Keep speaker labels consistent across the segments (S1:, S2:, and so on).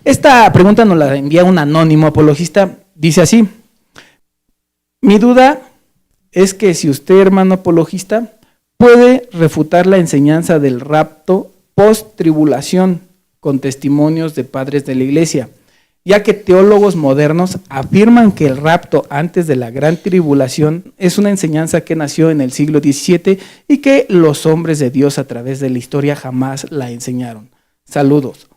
S1: Esta pregunta nos la envía un anónimo apologista. Dice así: mi duda es que si usted, hermano apologista, puede refutar la enseñanza del rapto post-tribulación con testimonios de padres de la iglesia, ya que teólogos modernos afirman que el rapto antes de la gran tribulación es una enseñanza que nació en el siglo XVII y que los hombres de Dios a través de la historia jamás la enseñaron. Saludos.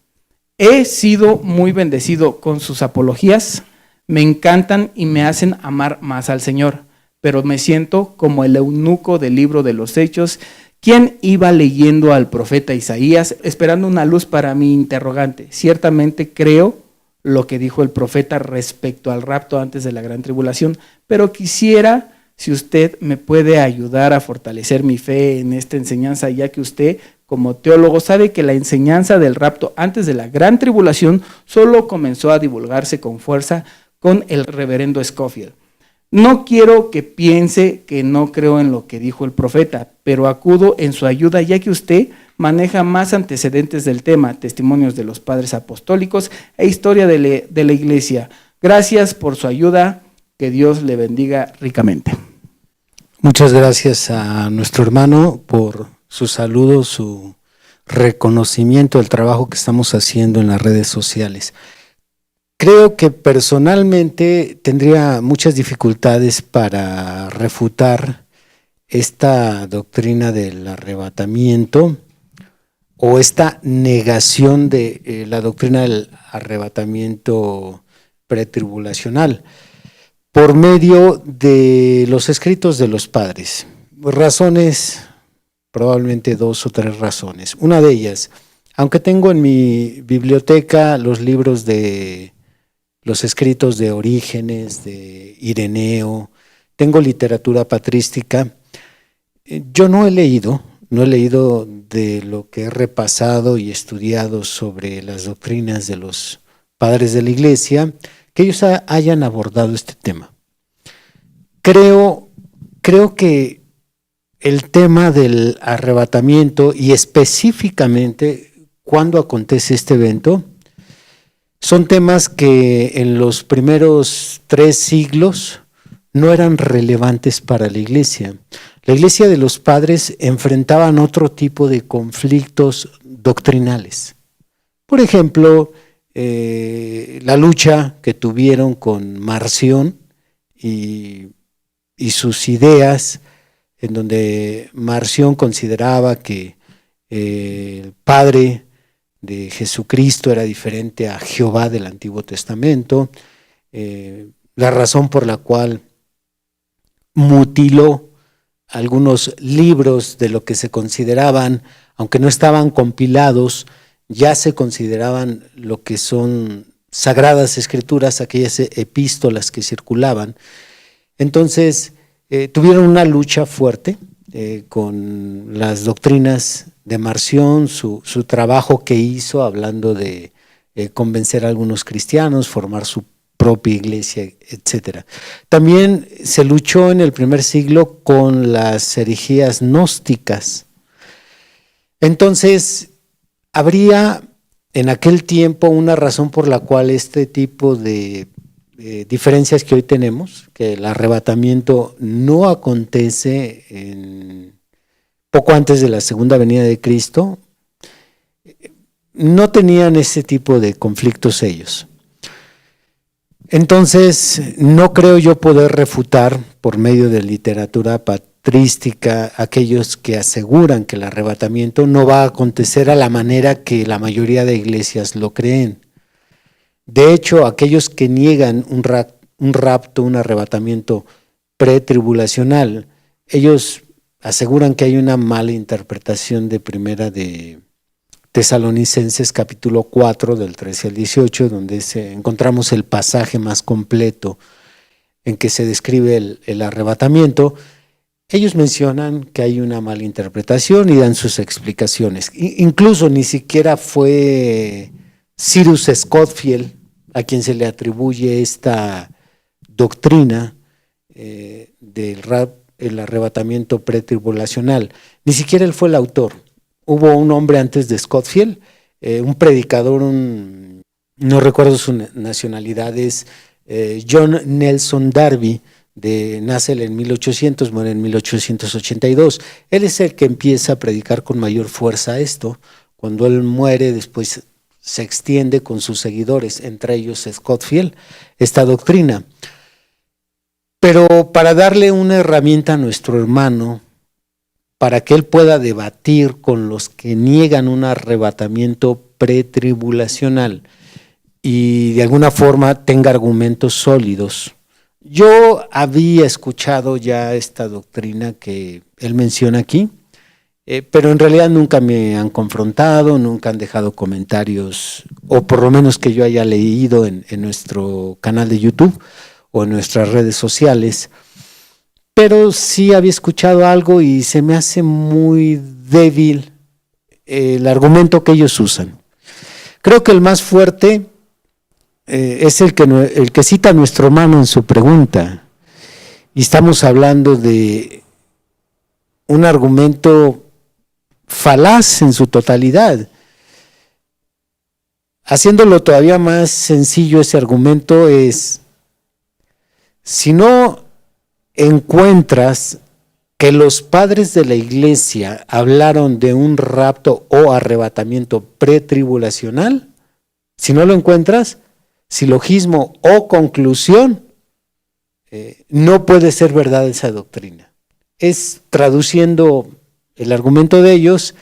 S1: He sido muy bendecido con sus apologías, me encantan y me hacen amar más al Señor, pero me siento como el eunuco del libro de los Hechos, quien iba leyendo al profeta Isaías, esperando una luz para mi interrogante. Ciertamente creo lo que dijo el profeta respecto al rapto antes de la gran tribulación, pero quisiera si usted me puede ayudar a fortalecer mi fe en esta enseñanza, ya que usted, como teólogo, sabe que la enseñanza del rapto antes de la gran tribulación solo comenzó a divulgarse con fuerza con el reverendo Scofield. No quiero que piense que no creo en lo que dijo el profeta, pero acudo en su ayuda, ya que usted maneja más antecedentes del tema, testimonios de los padres apostólicos e historia de la iglesia. Gracias por su ayuda, que Dios le bendiga ricamente.
S2: Muchas gracias a nuestro hermano por su saludo, su reconocimiento del trabajo que estamos haciendo en las redes sociales. Creo que personalmente tendría muchas dificultades para refutar esta doctrina del arrebatamiento o esta negación de la doctrina del arrebatamiento pretribulacional por medio de los escritos de los padres. Razones, probablemente 2 o 3 razones. Una de ellas, aunque tengo en mi biblioteca los libros de los escritos de Orígenes, de Ireneo, tengo literatura patrística, yo no he leído de lo que he repasado y estudiado sobre las doctrinas de los padres de la iglesia, que ellos hayan abordado este tema. Creo que el tema del arrebatamiento y específicamente cuando acontece este evento son temas que en los primeros 3 siglos no eran relevantes para la iglesia. La iglesia de los padres enfrentaban otro tipo de conflictos doctrinales. Por ejemplo, la lucha que tuvieron con Marción y sus ideas, en donde Marción consideraba que el Padre de Jesucristo era diferente a Jehová del Antiguo Testamento, la razón por la cual mutiló algunos libros de lo que se consideraban, aunque no estaban compilados, ya se consideraban lo que son sagradas escrituras, aquellas epístolas que circulaban. Entonces, tuvieron una lucha fuerte con las doctrinas de Marción, su trabajo que hizo hablando de convencer a algunos cristianos, formar su propia iglesia, etc. También se luchó en el primer siglo con las herejías gnósticas. Entonces, habría en aquel tiempo una razón por la cual este tipo de diferencias que hoy tenemos, que el arrebatamiento no acontece poco antes de la segunda venida de Cristo, no tenían ese tipo de conflictos ellos. Entonces, no creo yo poder refutar por medio de literatura patrística aquellos que aseguran que el arrebatamiento no va a acontecer a la manera que la mayoría de iglesias lo creen. De hecho, aquellos que niegan un rapto, un arrebatamiento pretribulacional, ellos aseguran que hay una mala interpretación de Primera de Tesalonicenses capítulo 4 del 13 al 18, donde encontramos el pasaje más completo en que se describe el arrebatamiento. Ellos mencionan que hay una mala interpretación y dan sus explicaciones. Incluso ni siquiera fue Cyrus Scofield a quien se le atribuye esta doctrina del arrebatamiento pretribulacional. Ni siquiera él fue el autor. Hubo un hombre antes de Scofield, un predicador, un no recuerdo su nacionalidad, es John Nelson Darby, nace en 1800, muere en 1882. Él es el que empieza a predicar con mayor fuerza esto. Cuando él muere, después se extiende con sus seguidores, entre ellos Scofield, esta doctrina. Pero para darle una herramienta a nuestro hermano, para que él pueda debatir con los que niegan un arrebatamiento pretribulacional y de alguna forma tenga argumentos sólidos. Yo había escuchado ya esta doctrina que él menciona aquí, pero en realidad nunca me han confrontado, nunca han dejado comentarios, o por lo menos que yo haya leído en nuestro canal de YouTube o en nuestras redes sociales. Pero sí había escuchado algo y se me hace muy débil el argumento que ellos usan. Creo que el más fuerte es el que cita a nuestro hermano en su pregunta. Y estamos hablando de un argumento falaz en su totalidad. Haciéndolo todavía más sencillo, ese argumento es: si no encuentras que los padres de la iglesia hablaron de un rapto o arrebatamiento pretribulacional, si no lo encuentras, silogismo o conclusión, no puede ser verdad esa doctrina. Es traduciendo el argumento de ellos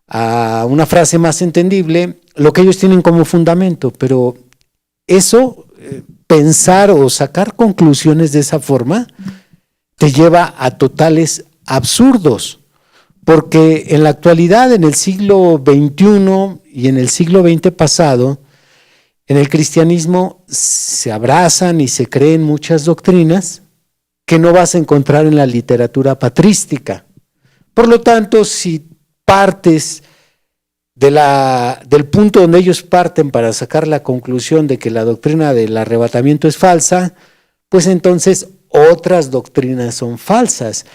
S2: a una frase más entendible, lo que ellos tienen como fundamento, pero eso, pensar o sacar conclusiones de esa forma, te lleva a totales absurdos, porque en la actualidad, en el siglo XXI y en el siglo XX pasado, en el cristianismo se abrazan y se creen muchas doctrinas que no vas a encontrar en la literatura patrística. Por lo tanto, si partes del punto donde ellos parten para sacar la conclusión de que la doctrina del arrebatamiento es falsa, pues entonces otras doctrinas son falsas.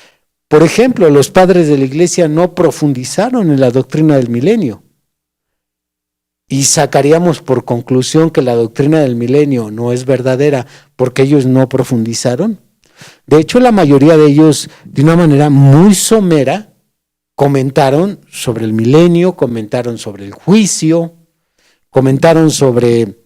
S2: Por ejemplo, los padres de la iglesia no profundizaron en la doctrina del milenio. Y sacaríamos por conclusión que la doctrina del milenio no es verdadera porque ellos no profundizaron. De hecho, la mayoría de ellos, de una manera muy somera, comentaron sobre el milenio, comentaron sobre el juicio, comentaron sobre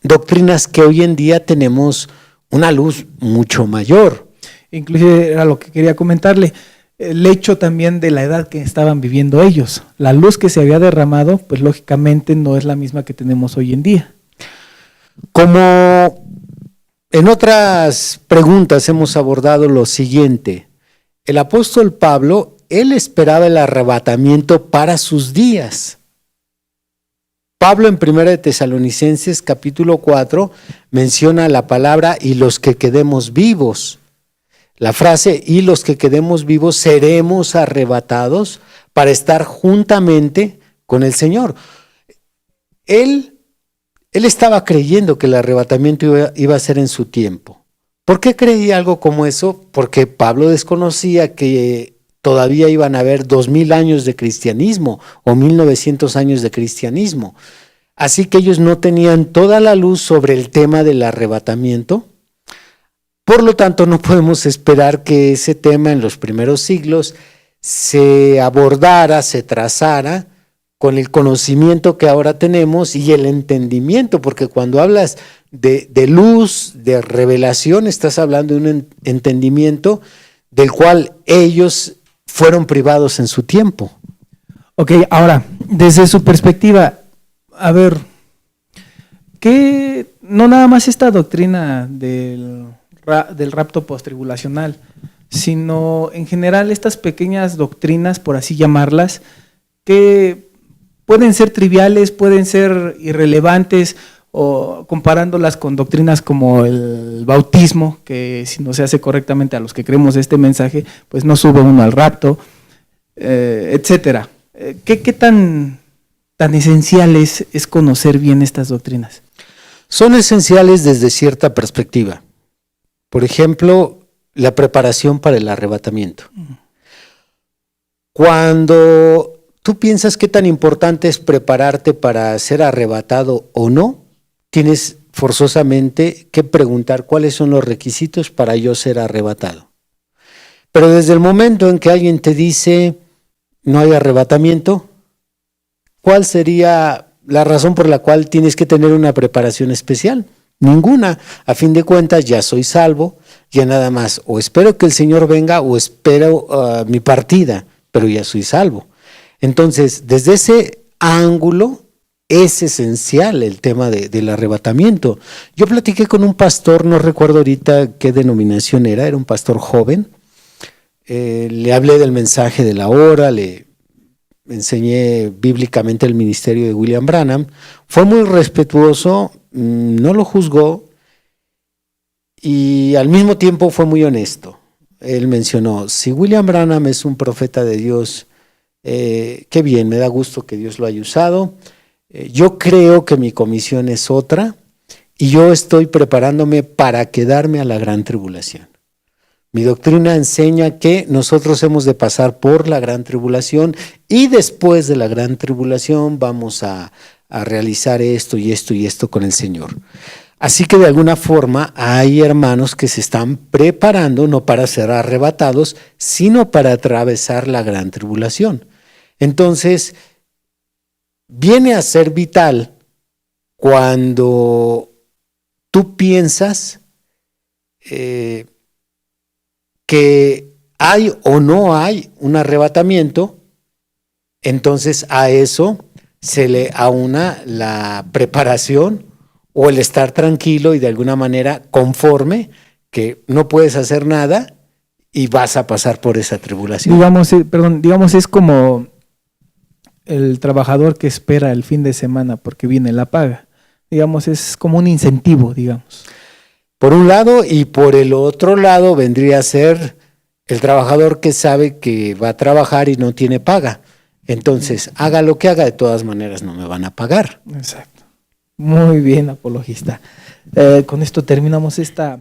S2: doctrinas que hoy en día tenemos una luz mucho mayor.
S1: Inclusive era lo que quería comentarle, el hecho también de la edad que estaban viviendo ellos. La luz que se había derramado, pues lógicamente no es la misma que tenemos hoy en día.
S2: Como en otras preguntas hemos abordado lo siguiente: el apóstol Pablo, él esperaba el arrebatamiento para sus días. Pablo en 1 de Tesalonicenses capítulo 4 menciona la palabra "y los que quedemos vivos". La frase "y los que quedemos vivos seremos arrebatados para estar juntamente con el Señor". Él estaba creyendo que el arrebatamiento iba a ser en su tiempo. ¿Por qué creía algo como eso? Porque Pablo desconocía que todavía iban a haber 2000 años de cristianismo o 1900 años de cristianismo. Así que ellos no tenían toda la luz sobre el tema del arrebatamiento. Por lo tanto, no podemos esperar que ese tema en los primeros siglos se abordara, se trazara con el conocimiento que ahora tenemos y el entendimiento, porque cuando hablas de luz, de revelación, estás hablando de un entendimiento del cual ellos fueron privados en su tiempo.
S1: Ok, ahora, desde su perspectiva, a ver, ¿qué, no nada más esta doctrina del rapto postribulacional, sino en general estas pequeñas doctrinas, por así llamarlas, que pueden ser triviales, pueden ser irrelevantes, o comparándolas con doctrinas como el bautismo, que si no se hace correctamente a los que creemos este mensaje, pues no sube uno al rapto, etcétera. ¿Qué tan esencial es conocer bien estas doctrinas?
S2: Son esenciales desde cierta perspectiva. Por ejemplo, la preparación para el arrebatamiento. Cuando ¿tú piensas qué tan importante es prepararte para ser arrebatado o no? Tienes forzosamente que preguntar cuáles son los requisitos para yo ser arrebatado. Pero desde el momento en que alguien te dice no hay arrebatamiento, ¿cuál sería la razón por la cual tienes que tener una preparación especial? Ninguna. A fin de cuentas ya soy salvo, ya nada más o espero que el Señor venga o espero mi partida, pero ya soy salvo. Entonces, desde ese ángulo es esencial el tema del arrebatamiento. Yo platiqué con un pastor, no recuerdo ahorita qué denominación era un pastor joven. Le hablé del mensaje de la hora, le enseñé bíblicamente el ministerio de William Branham. Fue muy respetuoso, no lo juzgó y al mismo tiempo fue muy honesto. Él mencionó, si William Branham es un profeta de Dios, qué bien, me da gusto que Dios lo haya usado. Yo creo que mi comisión es otra y yo estoy preparándome para quedarme a la gran tribulación. Mi doctrina enseña que nosotros hemos de pasar por la gran tribulación y después de la gran tribulación vamos a realizar esto y esto y esto con el Señor. Así que de alguna forma hay hermanos que se están preparando no para ser arrebatados, sino para atravesar la gran tribulación. Entonces, viene a ser vital cuando tú piensas que hay o no hay un arrebatamiento, entonces a eso se le aúna la preparación o el estar tranquilo y de alguna manera conforme que no puedes hacer nada y vas a pasar por esa tribulación.
S1: Digamos es como el trabajador que espera el fin de semana porque viene la paga. Digamos, es como un incentivo, digamos.
S2: Por un lado, y por el otro lado vendría a ser el trabajador que sabe que va a trabajar y no tiene paga. Entonces, haga lo que haga, de todas maneras no me van a pagar.
S1: Exacto. Muy bien, apologista. Con esto terminamos esta